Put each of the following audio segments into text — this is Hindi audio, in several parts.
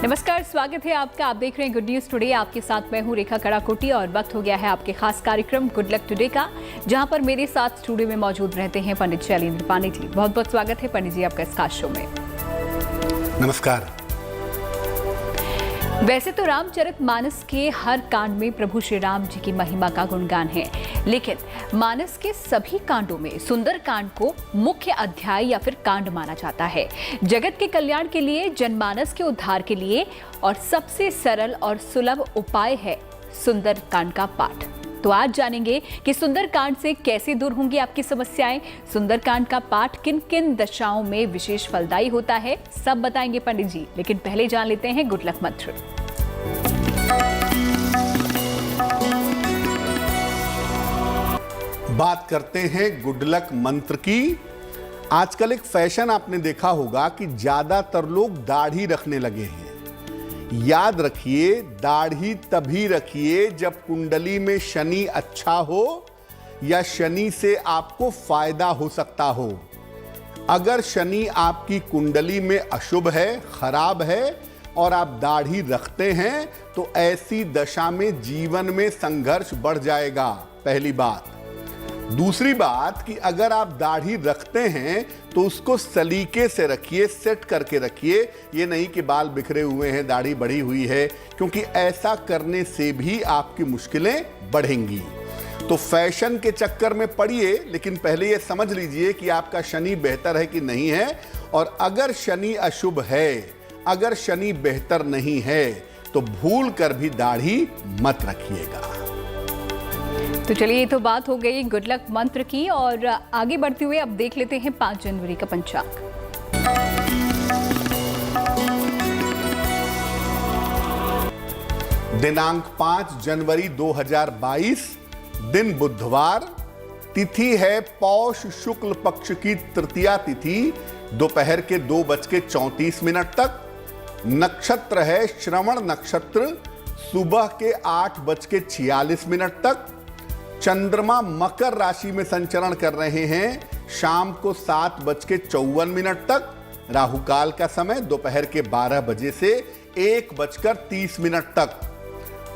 नमस्कार, स्वागत है आपका। आप देख रहे हैं गुड न्यूज टुडे। आपके साथ मैं हूं रेखा कड़ाकोटी और वक्त हो गया है आपके खास कार्यक्रम गुड लक टुडे का, जहां पर मेरे साथ स्टूडियो में मौजूद रहते हैं पंडित शैलेंद्र पांडे जी। बहुत बहुत स्वागत है पंडित जी आपका इस खास शो में। नमस्कार। वैसे तो रामचरितमानस के हर कांड में प्रभु श्री राम जी की महिमा का गुणगान है, लेकिन मानस के सभी कांडों में सुंदर कांड को मुख्य अध्याय या फिर कांड माना जाता है। जगत के कल्याण के लिए, जनमानस के उद्धार के लिए और सबसे सरल और सुलभ उपाय है सुंदर कांड का पाठ। तो आज जानेंगे कि सुंदर कांड से कैसे दूर होंगी आपकी समस्याएं, सुंदर कांड का पाठ किन किन दशाओं में विशेष फलदायी होता है, सब बताएंगे पंडित जी। लेकिन पहले जान लेते हैं गुड लक मंत्र। बात करते हैं गुड लक मंत्र की। आजकल एक फैशन आपने देखा होगा कि ज्यादातर लोग दाढ़ी रखने लगे हैं। याद रखिए, दाढ़ी तभी रखिए जब कुंडली में शनि अच्छा हो या शनि से आपको फायदा हो सकता हो। अगर शनि आपकी कुंडली में अशुभ है, खराब है और आप दाढ़ी रखते हैं तो ऐसी दशा में जीवन में संघर्ष बढ़ जाएगा, पहली बात। दूसरी बात कि अगर आप दाढ़ी रखते हैं तो उसको सलीके से रखिए, सेट करके रखिए। ये नहीं कि बाल बिखरे हुए हैं, दाढ़ी बढ़ी हुई है, क्योंकि ऐसा करने से भी आपकी मुश्किलें बढ़ेंगी। तो फैशन के चक्कर में पड़िए, लेकिन पहले ये समझ लीजिए कि आपका शनि बेहतर है कि नहीं है। और अगर शनि अशुभ है, अगर शनि बेहतर नहीं है, तो भूल कर भी दाढ़ी मत रखिएगा। तो चलिए, ये तो बात हो गई गुड लक मंत्र की, और आगे बढ़ते हुए अब देख लेते हैं 5 जनवरी का पंचांग। दिनांक 5 जनवरी 2022, दिन बुधवार, तिथि है पौष शुक्ल पक्ष की तृतीया तिथि, दोपहर के 2:34 तक। नक्षत्र है श्रवण नक्षत्र, सुबह के 8:46 तक। चंद्रमा मकर राशि में संचरण कर रहे हैं शाम को 7:54 तक। राहु काल का समय दोपहर के 12 बजे से 1:30 तक।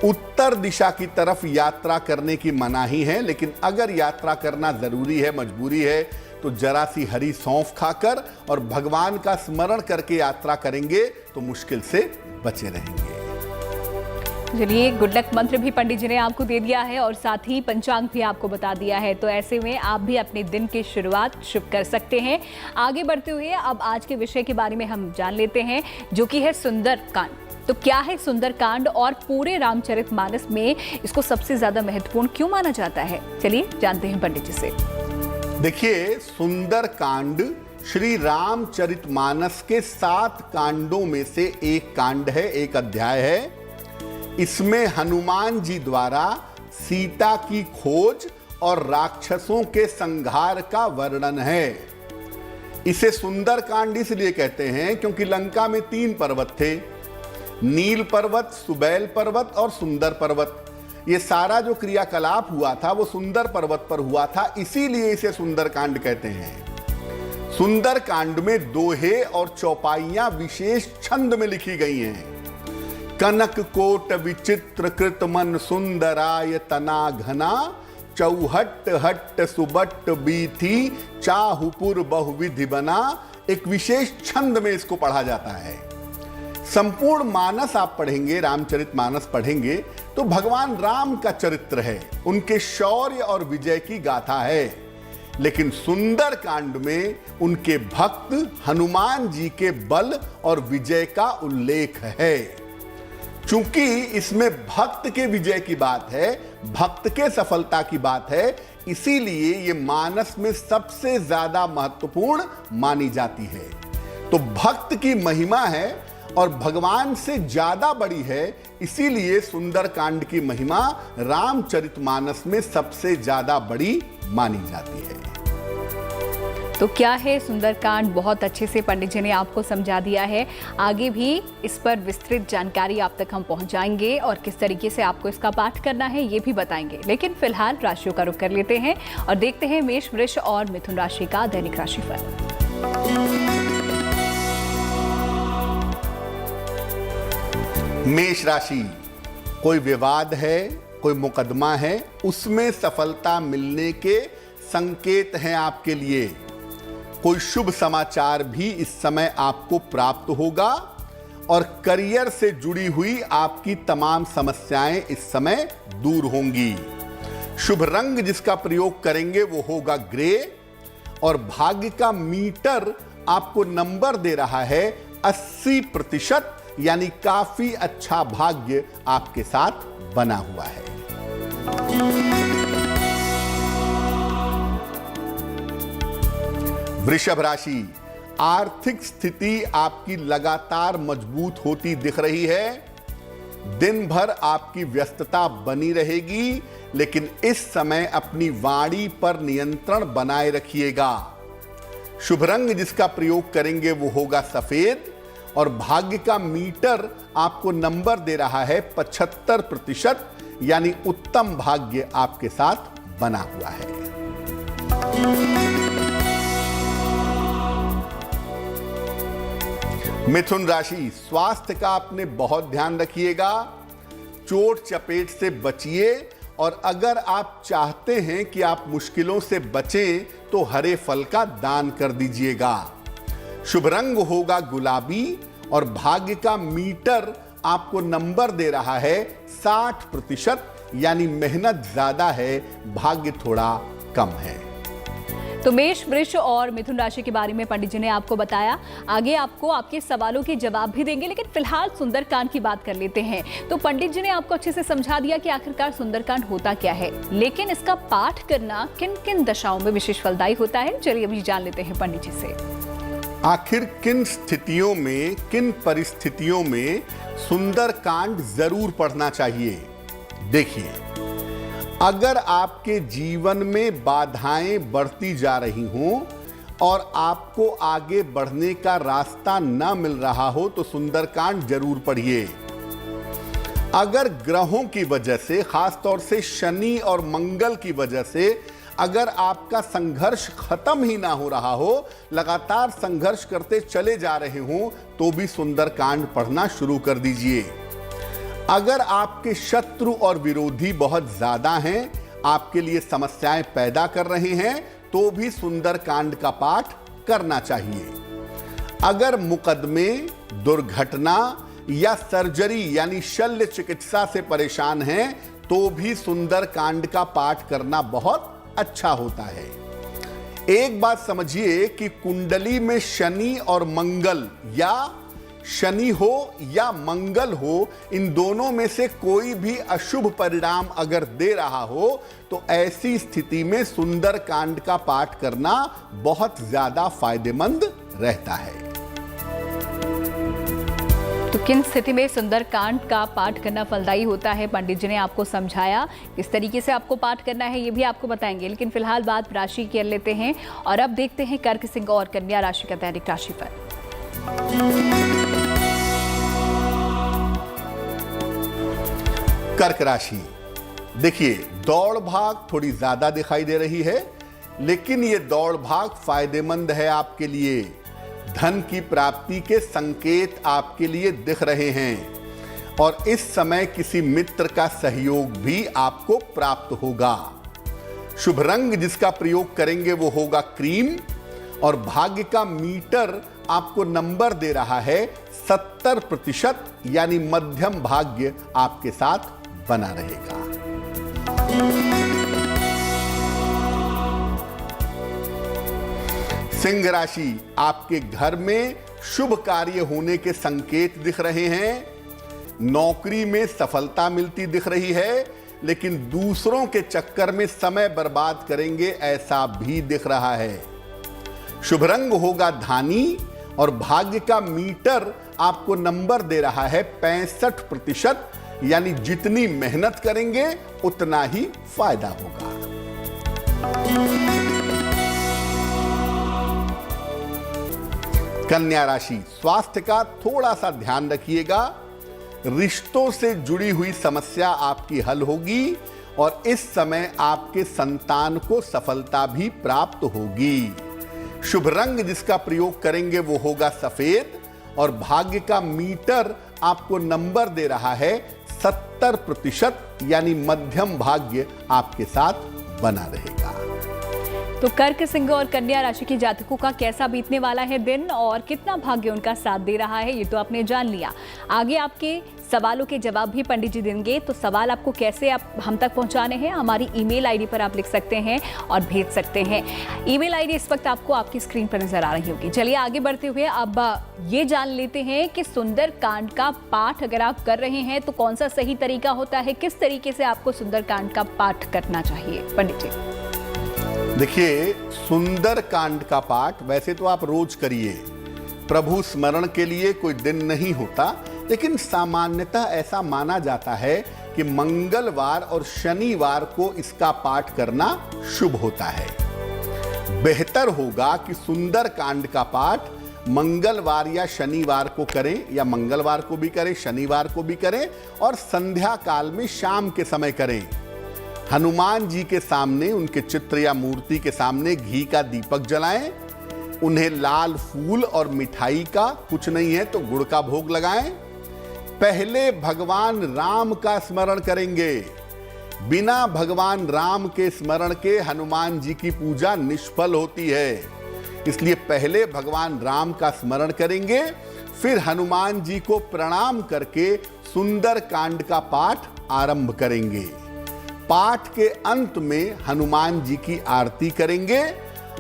उत्तर दिशा की तरफ यात्रा करने की मनाही है, लेकिन अगर यात्रा करना जरूरी है, मजबूरी है, तो जरा सी हरी सौंफ खाकर और भगवान का स्मरण करके यात्रा करेंगे तो मुश्किल से बचे रहेंगे। चलिए, गुड लक मंत्र भी पंडित जी ने आपको दे दिया है और साथ ही पंचांग भी आपको बता दिया है, तो ऐसे में आप भी अपने दिन की शुरुआत शुभ कर सकते हैं। आगे बढ़ते हुए अब आज के विषय के बारे में हम जान लेते हैं, जो कि है सुंदर कांड। तो क्या है सुंदर कांड और पूरे रामचरितमानस में इसको सबसे ज्यादा महत्वपूर्ण क्यों माना जाता है? चलिए जानते हैं पंडित जी से। देखिए, सुंदर कांड श्री रामचरितमानस के 7 कांडों में से एक कांड है, एक अध्याय है। इसमें हनुमान जी द्वारा सीता की खोज और राक्षसों के संहार का वर्णन है। इसे सुंदर कांड इसलिए कहते हैं क्योंकि लंका में 3 पर्वत थे, नील पर्वत, सुबैल पर्वत और सुंदर पर्वत। ये सारा जो क्रियाकलाप हुआ था वो सुंदर पर्वत पर हुआ था, इसीलिए इसे सुंदर कांड कहते हैं। सुंदर कांड में दोहे और चौपाइयां विशेष छंद में लिखी गई हैं। कनक कोट विचित्र कृत मन सुंदराय तना घना, चौहट हट्ट सुबट्ट बीथी चाहुपुर बहुविधि बना। एक विशेष छंद में इसको पढ़ा जाता है। संपूर्ण मानस आप पढ़ेंगे, रामचरितमानस पढ़ेंगे तो भगवान राम का चरित्र है, उनके शौर्य और विजय की गाथा है। लेकिन सुंदर कांड में उनके भक्त हनुमान जी के बल और विजय का उल्लेख है। चूंकि इसमें भक्त के विजय की बात है, भक्त के सफलता की बात है, इसीलिए ये मानस में सबसे ज्यादा महत्वपूर्ण मानी जाती है। तो भक्त की महिमा है और भगवान से ज्यादा बड़ी है, इसीलिए सुंदर कांड की महिमा रामचरितमानस में सबसे ज्यादा बड़ी मानी जाती है। तो क्या है सुंदरकांड, बहुत अच्छे से पंडित जी ने आपको समझा दिया है। आगे भी इस पर विस्तृत जानकारी आप तक हम पहुंचाएंगे और किस तरीके से आपको इसका पाठ करना है ये भी बताएंगे। लेकिन फिलहाल राशियों का रुख कर लेते हैं और देखते हैं मेष, वृष और मिथुन राशि का दैनिक राशिफल। मेष राशि, कोई विवाद है, कोई मुकदमा है, उसमें सफलता मिलने के संकेत हैं आपके लिए। कोई शुभ समाचार भी इस समय आपको प्राप्त होगा और करियर से जुड़ी हुई आपकी तमाम समस्याएं इस समय दूर होंगी। शुभ रंग जिसका प्रयोग करेंगे वो होगा ग्रे और भाग्य का मीटर आपको नंबर दे रहा है 80%, यानी काफी अच्छा भाग्य आपके साथ बना हुआ है। वृषभ राशि, आर्थिक स्थिति आपकी लगातार मजबूत होती दिख रही है। दिन भर आपकी व्यस्तता बनी रहेगी, लेकिन इस समय अपनी वाणी पर नियंत्रण बनाए रखिएगा। शुभ रंग जिसका प्रयोग करेंगे वो होगा सफेद और भाग्य का मीटर आपको नंबर दे रहा है 75%, यानी उत्तम भाग्य आपके साथ बना हुआ है। मिथुन राशि, स्वास्थ्य का आपने बहुत ध्यान रखिएगा। चोट चपेट से बचिए और अगर आप चाहते हैं कि आप मुश्किलों से बचें तो हरे फल का दान कर दीजिएगा। शुभ रंग होगा गुलाबी और भाग्य का मीटर आपको नंबर दे रहा है 60%, यानी मेहनत ज्यादा है, भाग्य थोड़ा कम है। तो मेष, वृष और मिथुन राशि के बारे में पंडित जी ने आपको बताया। आगे आपको आपके सवालों के जवाब भी देंगे, लेकिन फिलहाल सुंदरकांड की बात कर लेते हैं। तो पंडित जी ने आपको अच्छे से समझा दिया कि आखिरकार सुंदरकांड होता क्या है, लेकिन इसका पाठ करना किन किन दशाओं में विशेष फलदायी होता है, चलिए अभी जान लेते हैं पंडित जी से। आखिर किन स्थितियों में, किन परिस्थितियों में सुंदरकांड जरूर पढ़ना चाहिए। देखिए, अगर आपके जीवन में बाधाएं बढ़ती जा रही हों और आपको आगे बढ़ने का रास्ता न मिल रहा हो तो सुंदरकांड जरूर पढ़िए। अगर ग्रहों की वजह से, खासतौर से शनि और मंगल की वजह से, अगर आपका संघर्ष खत्म ही ना हो रहा हो, लगातार संघर्ष करते चले जा रहे हों, तो भी सुंदरकांड पढ़ना शुरू कर दीजिए। अगर आपके शत्रु और विरोधी बहुत ज्यादा हैं, आपके लिए समस्याएं पैदा कर रहे हैं, तो भी सुंदरकांड का पाठ करना चाहिए। अगर मुकदमे, दुर्घटना या सर्जरी यानी शल्य चिकित्सा से परेशान हैं, तो भी सुंदरकांड का पाठ करना बहुत अच्छा होता है। एक बात समझिए कि कुंडली में शनि और मंगल, या शनि हो या मंगल हो, इन दोनों में से कोई भी अशुभ परिणाम अगर दे रहा हो तो ऐसी स्थिति में सुंदरकांड का पाठ करना बहुत ज्यादा फायदेमंद रहता है। तो किन स्थिति में सुंदरकांड का पाठ करना फलदायी होता है, पंडित जी ने आपको समझाया। किस तरीके से आपको पाठ करना है ये भी आपको बताएंगे, लेकिन फिलहाल बात राशि कर लेते हैं और अब देखते हैं कर्क, सिंह और कन्या राशि का दैनिक राशिफल। कर्क राशि, देखिए, दौड़ भाग थोड़ी ज्यादा दिखाई दे रही है, लेकिन ये दौड़ भाग फायदेमंद है आपके लिए। धन की प्राप्ति के संकेत आपके लिए दिख रहे हैं और इस समय किसी मित्र का सहयोग भी आपको प्राप्त होगा। शुभ रंग जिसका प्रयोग करेंगे वो होगा क्रीम और भाग्य का मीटर आपको नंबर दे रहा है 70%, यानी मध्यम भाग्य आपके साथ बना रहेगा। सिंह राशि, आपके घर में शुभ कार्य होने के संकेत दिख रहे हैं। नौकरी में सफलता मिलती दिख रही है, लेकिन दूसरों के चक्कर में समय बर्बाद करेंगे ऐसा भी दिख रहा है। शुभ रंग होगा धानी और भाग्य का मीटर आपको नंबर दे रहा है 65%, यानी जितनी मेहनत करेंगे उतना ही फायदा होगा। कन्या राशि, स्वास्थ्य का थोड़ा सा ध्यान रखिएगा। रिश्तों से जुड़ी हुई समस्या आपकी हल होगी और इस समय आपके संतान को सफलता भी प्राप्त होगी। शुभ रंग जिसका प्रयोग करेंगे वो होगा सफेद और भाग्य का मीटर आपको नंबर दे रहा है 70%, यानी मध्यम भाग्य आपके साथ बना रहेगा। तो कर्क, सिंह और कन्या राशि के जातकों का कैसा बीतने वाला है दिन और कितना भाग्य उनका साथ दे रहा है, ये तो आपने जान लिया। आगे आपके सवालों के जवाब भी पंडित जी देंगे, तो सवाल आपको कैसे आप हम तक पहुंचाने हैं, हमारी ईमेल आईडी पर आप लिख सकते हैं और भेज सकते हैं। ईमेल आईडी इस वक्त आपको आपकी स्क्रीन पर नजर आ रही होगी। चलिए आगे बढ़ते हुए अब ये जान लेते हैं कि सुंदर कांड का पाठ अगर आप कर रहे हैं तो कौन सा सही तरीका होता है, किस तरीके से आपको सुंदर कांड का पाठ करना चाहिए। पंडित जी देखिए, सुंदर कांड का पाठ वैसे तो आप रोज करिए, प्रभु स्मरण के लिए कोई दिन नहीं होता, लेकिन सामान्यतः ऐसा माना जाता है कि मंगलवार और शनिवार को इसका पाठ करना शुभ होता है। बेहतर होगा कि सुंदर कांड का पाठ मंगलवार या शनिवार को करें, या मंगलवार को भी करें, शनिवार को भी करें, और संध्या काल में शाम के समय करें। हनुमान जी के सामने, उनके चित्र या मूर्ति के सामने घी का दीपक जलाएं, उन्हें लाल फूल और मिठाई का, कुछ नहीं है तो गुड़ का भोग लगाएं। पहले भगवान राम का स्मरण करेंगे। बिना भगवान राम के स्मरण के हनुमान जी की पूजा निष्फल होती है, इसलिए पहले भगवान राम का स्मरण करेंगे, फिर हनुमान जी को प्रणाम करके सुंदर कांड का पाठ आरंभ करेंगे। पाठ के अंत में हनुमान जी की आरती करेंगे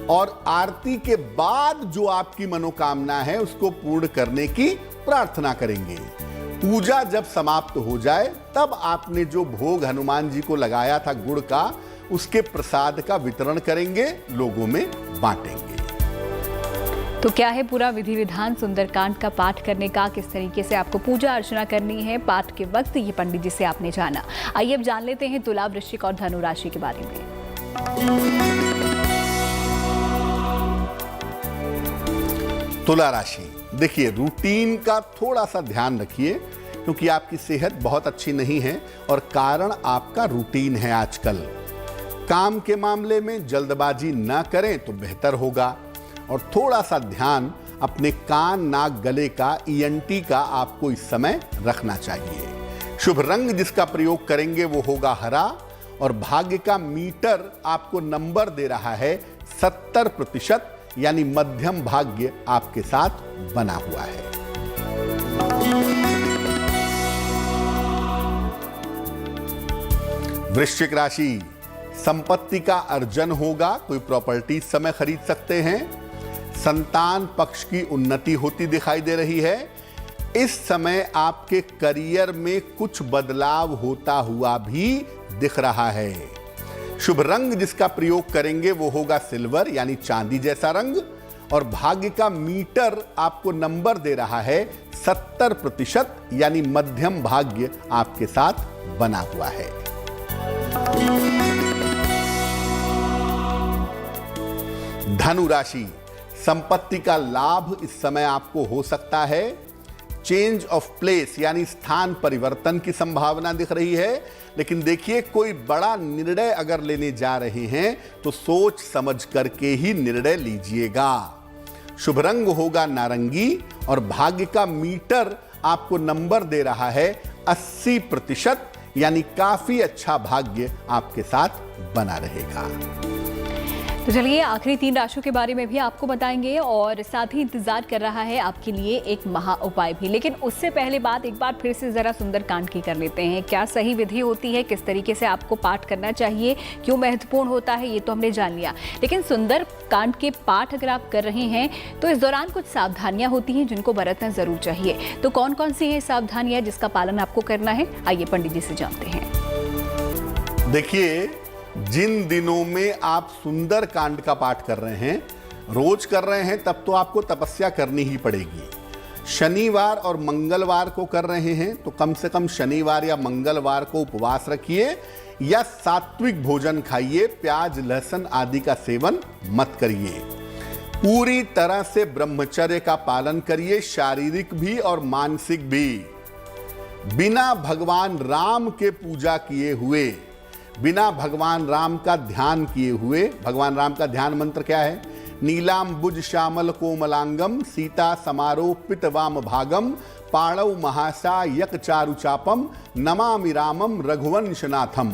और आरती के बाद जो आपकी मनोकामना है उसको पूर्ण करने की प्रार्थना करेंगे। पूजा जब समाप्त हो जाए तब आपने जो भोग हनुमान जी को लगाया था गुड़ का, उसके प्रसाद का वितरण करेंगे, लोगों में बांटेंगे। तो क्या है पूरा विधि विधान सुंदरकांड का पाठ करने का, किस तरीके से आपको पूजा अर्चना करनी है पाठ के वक्त, ये पंडित जी से आपने जाना। आइए अब जान लेते हैं तुला, वृश्चिक और धनु राशि के बारे में। तुला राशि, देखिए रूटीन का थोड़ा सा ध्यान रखिए, क्योंकि आपकी सेहत बहुत अच्छी नहीं है और कारण आपका रूटीन है आजकल। काम के मामले में जल्दबाजी ना करें तो बेहतर होगा, और थोड़ा सा ध्यान अपने कान, नाक, गले का, ENT का आपको इस समय रखना चाहिए। शुभ रंग जिसका प्रयोग करेंगे वो होगा हरा, और भाग्य का मीटर आपको नंबर दे रहा है 70%, यानी मध्यम भाग्य आपके साथ बना हुआ है। वृश्चिक राशि, संपत्ति का अर्जन होगा, कोई प्रॉपर्टी इस समय खरीद सकते हैं। संतान पक्ष की उन्नति होती दिखाई दे रही है। इस समय आपके करियर में कुछ बदलाव होता हुआ भी दिख रहा है। शुभ रंग जिसका प्रयोग करेंगे वो होगा सिल्वर, यानी चांदी जैसा रंग, और भाग्य का मीटर आपको नंबर दे रहा है 70%, यानी मध्यम भाग्य आपके साथ बना हुआ है। धनु राशि, संपत्ति का लाभ इस समय आपको हो सकता है। चेंज ऑफ प्लेस यानी स्थान परिवर्तन की संभावना दिख रही है, लेकिन देखिए कोई बड़ा निर्णय अगर लेने जा रहे हैं तो सोच समझ करके ही निर्णय लीजिएगा। शुभ रंग होगा नारंगी, और भाग्य का मीटर आपको नंबर दे रहा है 80%, यानी काफी अच्छा भाग्य आपके साथ बना रहेगा। तो चलिए आखिरी 3 राशियों के बारे में भी आपको बताएंगे, और साथ ही इंतजार कर रहा है आपके लिए एक महा उपाय भी। लेकिन उससे पहले बात एक बार फिर से जरा सुंदरकांड की कर लेते हैं। क्या सही विधि होती है, किस तरीके से आपको पाठ करना चाहिए, क्यों महत्वपूर्ण होता है, ये तो हमने जान लिया। लेकिन सुंदरकांड के पाठ अगर आप कर रहे हैं तो इस दौरान कुछ सावधानियां होती हैं जिनको बरतना जरूर चाहिए। तो कौन कौन सी हैं सावधानियां जिसका पालन आपको करना है, आइए पंडित जी से जानते हैं। देखिए, जिन दिनों में आप सुंदर कांड का पाठ कर रहे हैं, रोज कर रहे हैं, तब तो आपको तपस्या करनी ही पड़ेगी। शनिवार और मंगलवार को कर रहे हैं तो कम से कम शनिवार या मंगलवार को उपवास रखिए, या सात्विक भोजन खाइए, प्याज, लहसुन आदि का सेवन मत करिए। पूरी तरह से ब्रह्मचर्य का पालन करिए, शारीरिक भी और मानसिक भी। बिना भगवान राम के पूजा किए हुए, बिना भगवान राम का ध्यान किए हुए, भगवान राम का ध्यान मंत्र क्या है? नीलांबुज श्यामल कोमलांगम सीता समारोपित वाम भागम पाणौ महासा यक चारु चापम नमामि रामम रघुवंशनाथम।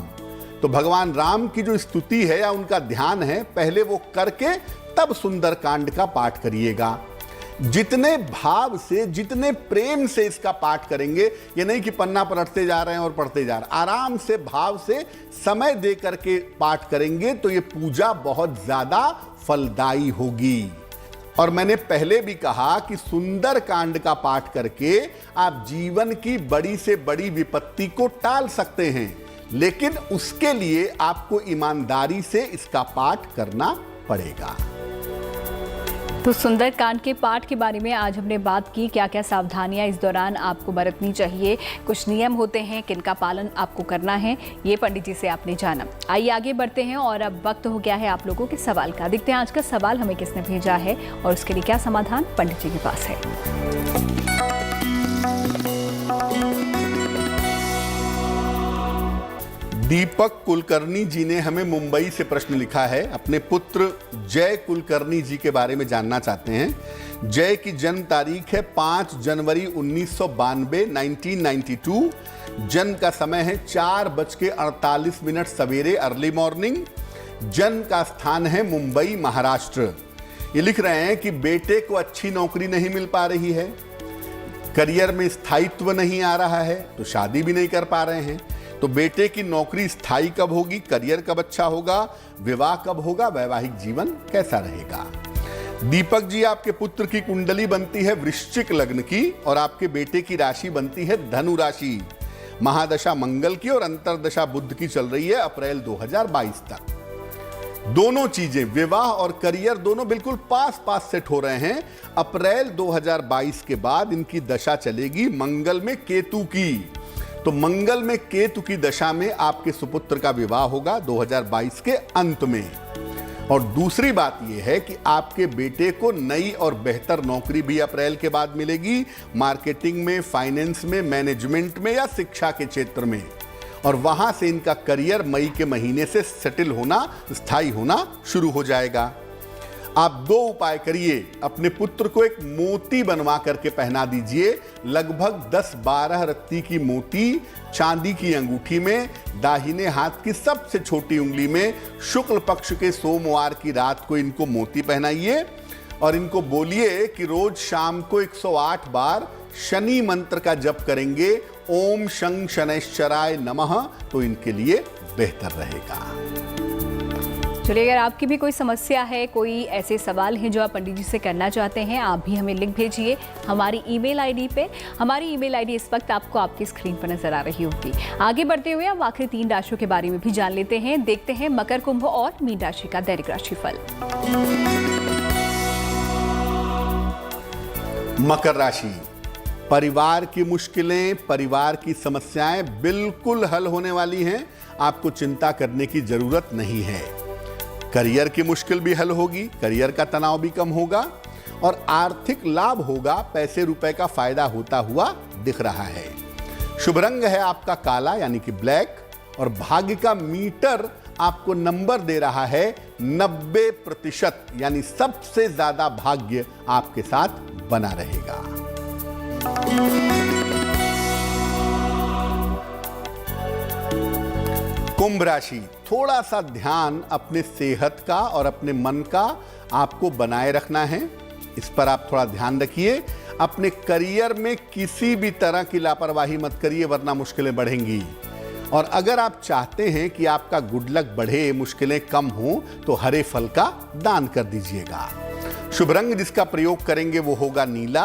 तो भगवान राम की जो स्तुति है या उनका ध्यान है, पहले वो करके तब सुंदरकांड का पाठ करिएगा। जितने भाव से, जितने प्रेम से इसका पाठ करेंगे, ये नहीं कि पन्ना पलटते जा रहे हैं और पढ़ते जा रहे हैं, आराम से भाव से समय दे करके पाठ करेंगे तो ये पूजा बहुत ज्यादा फलदायी होगी। और मैंने पहले भी कहा कि सुंदरकांड का पाठ करके आप जीवन की बड़ी से बड़ी विपत्ति को टाल सकते हैं, लेकिन उसके लिए आपको ईमानदारी से इसका पाठ करना पड़ेगा। तो सुंदरकांड के पाठ के बारे में आज हमने बात की, क्या क्या सावधानियां इस दौरान आपको बरतनी चाहिए, कुछ नियम होते हैं किनका पालन आपको करना है, ये पंडित जी से आपने जाना। आइए आगे बढ़ते हैं और अब वक्त हो गया है आप लोगों के सवाल का। देखते हैं आज का सवाल हमें किसने भेजा है और उसके लिए क्या समाधान पंडित जी के पास है। दीपक कुलकर्णी जी ने हमें मुंबई से प्रश्न लिखा है। अपने पुत्र जय कुलकर्णी जी के बारे में जानना चाहते हैं। जय की जन्म तारीख है 5 जनवरी 1992 1992। जन्म का समय है 4:48 सवेरे, अर्ली मॉर्निंग। जन्म का स्थान है मुंबई, महाराष्ट्र। ये लिख रहे हैं कि बेटे को अच्छी नौकरी नहीं मिल पा रही है, करियर में स्थायित्व नहीं आ रहा है, तो शादी भी नहीं कर पा रहे हैं। तो बेटे की नौकरी स्थायी कब होगी, करियर कब अच्छा होगा, विवाह कब होगा, वैवाहिक जीवन कैसा रहेगा। दीपक जी, आपके पुत्र की कुंडली बनती है वृश्चिक लग्न की और आपके बेटे की राशि बनती है धनु राशि। महादशा मंगल की और अंतरदशा बुध की चल रही है अप्रैल 2022 तक। दोनों चीजें, विवाह और करियर, दोनों बिल्कुल पास पास सेट हो रहे हैं। अप्रैल 2022 के बाद इनकी दशा चलेगी मंगल में केतु की। तो मंगल में केतु की दशा में आपके सुपुत्र का विवाह होगा 2022 के अंत में। और दूसरी बात यह है कि आपके बेटे को नई और बेहतर नौकरी भी अप्रैल के बाद मिलेगी, मार्केटिंग में, फाइनेंस में, मैनेजमेंट में या शिक्षा के क्षेत्र में। और वहां से इनका करियर मई के महीने से सेटल होना, स्थायी होना शुरू हो जाएगा। आप 2 उपाय करिए। अपने पुत्र को एक मोती बनवा करके पहना दीजिए, लगभग 10-12 रत्ती की मोती चांदी की अंगूठी में, दाहिने हाथ की सबसे छोटी उंगली में। शुक्ल पक्ष के सोमवार की रात को इनको मोती पहनाइए और इनको बोलिए कि रोज शाम को 108 बार शनि मंत्र का जप करेंगे, ओम शं शनैश्चराय नमः, तो इनके लिए बेहतर रहेगा। चलिए, अगर आपकी भी कोई समस्या है, कोई ऐसे सवाल हैं जो आप पंडित जी से करना चाहते हैं, आप भी हमें लिंक भेजिए हमारी ईमेल आईडी पे। हमारी ईमेल आईडी इस वक्त आपको आपकी स्क्रीन पर नजर आ रही होगी। आगे बढ़ते हुए अब आखिरी 3 राशियों के बारे में भी जान लेते हैं। देखते हैं मकर, कुंभ और मीन राशि का दैनिक राशिफल। मकर राशि, परिवार की मुश्किलें, परिवार की समस्याएं बिल्कुल हल होने वाली हैं। आपको चिंता करने की जरूरत नहीं है। करियर की मुश्किल भी हल होगी, करियर का तनाव भी कम होगा और आर्थिक लाभ होगा। पैसे रुपए का फायदा होता हुआ दिख रहा है। शुभ रंग है आपका काला यानी कि ब्लैक और भाग्य का मीटर आपको नंबर दे रहा है 90%, यानी सबसे ज्यादा भाग्य आपके साथ बना रहेगा। कुंभ राशि, थोड़ा सा ध्यान अपने सेहत का और अपने मन का आपको बनाए रखना है, इस पर आप थोड़ा ध्यान रखिए। अपने करियर में किसी भी तरह की लापरवाही मत करिए, वरना मुश्किलें बढ़ेंगी। और अगर आप चाहते हैं कि आपका गुड लक बढ़े, मुश्किलें कम हो, तो हरे फल का दान कर दीजिएगा। शुभ रंग जिसका प्रयोग करेंगे वो होगा नीला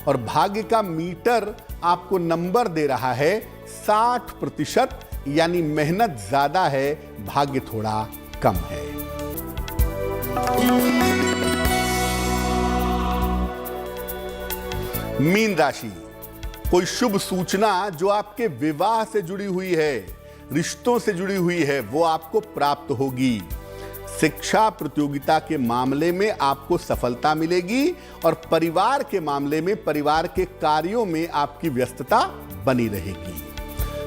और भाग्य का मीटर आपको नंबर दे रहा है 60%, यानी मेहनत ज्यादा है, भाग्य थोड़ा कम है। मीन राशि, कोई शुभ सूचना जो आपके विवाह से जुड़ी हुई है, रिश्तों से जुड़ी हुई है, वो आपको प्राप्त होगी। शिक्षा प्रतियोगिता के मामले में आपको सफलता मिलेगी और परिवार के मामले में, परिवार के कार्यों में आपकी व्यस्तता बनी रहेगी।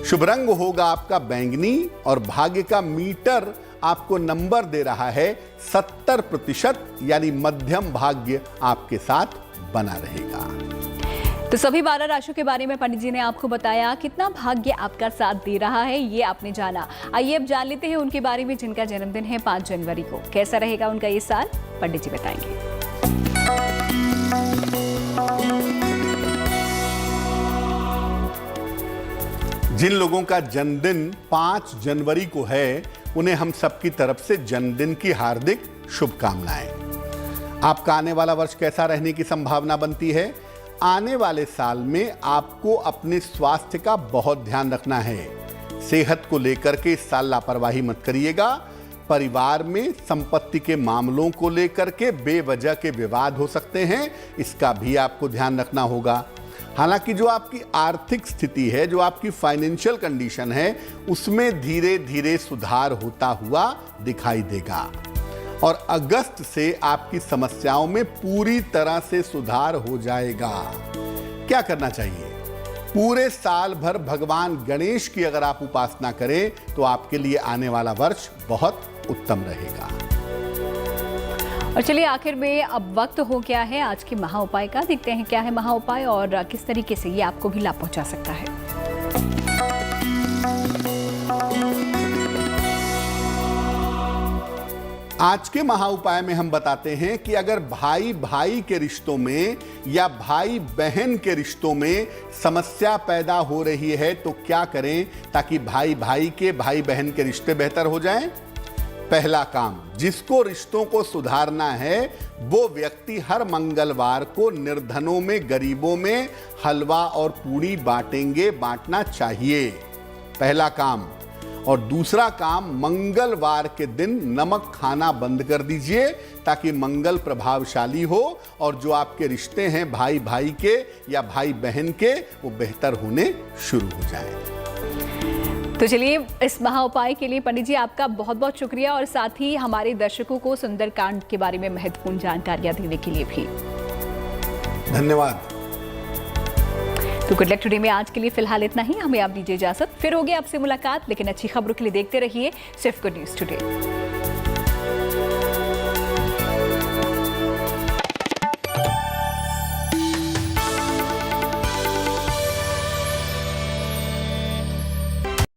शुभ रंग होगा आपका बैंगनी और भाग्य का मीटर आपको नंबर दे रहा है 70%, यानी मध्यम भाग्य आपके साथ बना रहेगा। तो तो सभी 12 राशियों के बारे में पंडित जी ने आपको बताया। कितना भाग्य आपका साथ दे रहा है ये आपने जाना। आइए अब जान लेते हैं उनके बारे में जिनका जन्मदिन है 5 जनवरी को। कैसा रहेगा उनका ये साल, पंडित जी बताएंगे। जिन लोगों का जन्मदिन 5 जनवरी को है उन्हें हम सबकी तरफ से जन्मदिन की हार्दिक शुभकामनाएं। आपका आने वाला वर्ष कैसा रहने की संभावना बनती है? आने वाले साल में आपको अपने स्वास्थ्य का बहुत ध्यान रखना है। सेहत को लेकर के इस साल लापरवाही मत करिएगा। परिवार में संपत्ति के मामलों को लेकर के बेवजह के विवाद हो सकते हैं, इसका भी आपको ध्यान रखना होगा। हालांकि जो आपकी आर्थिक स्थिति है, जो आपकी फाइनेंशियल कंडीशन है, उसमें धीरे धीरे सुधार होता हुआ दिखाई देगा और अगस्त से आपकी समस्याओं में पूरी तरह से सुधार हो जाएगा। क्या करना चाहिए? पूरे साल भर भगवान गणेश की अगर आप उपासना करें तो आपके लिए आने वाला वर्ष बहुत उत्तम रहेगा। और चलिए आखिर में अब वक्त हो गया है आज के महा उपाय का। देखते हैं क्या है महा उपाय और किस तरीके से ये आपको भी लाभ पहुंचा सकता है। आज के महा उपाय में हम बताते हैं कि अगर भाई भाई के रिश्तों में या भाई बहन के रिश्तों में समस्या पैदा हो रही है तो क्या करें ताकि भाई भाई के, भाई बहन के रिश्ते बेहतर हो जाएं। पहला काम, जिसको रिश्तों को सुधारना है वो व्यक्ति हर मंगलवार को निर्धनों में, गरीबों में हलवा और पूड़ी बांटना चाहिए। पहला काम। और दूसरा काम, मंगलवार के दिन नमक खाना बंद कर दीजिए ताकि मंगल प्रभावशाली हो और जो आपके रिश्ते हैं भाई भाई के या भाई बहन के, वो बेहतर होने शुरू हो जाए। तो चलिए इस महा उपाय के लिए पंडित जी आपका बहुत बहुत शुक्रिया और साथ ही हमारे दर्शकों को सुंदरकांड के बारे में महत्वपूर्ण जानकारियां देने के लिए भी धन्यवाद। तो गुड लक टुडे में आज के लिए फिलहाल इतना ही। हमें आप दीजिए इजाजत, फिर होगी आपसे मुलाकात, लेकिन अच्छी खबरों के लिए देखते रहिए सिर्फ गुड न्यूज टुडे।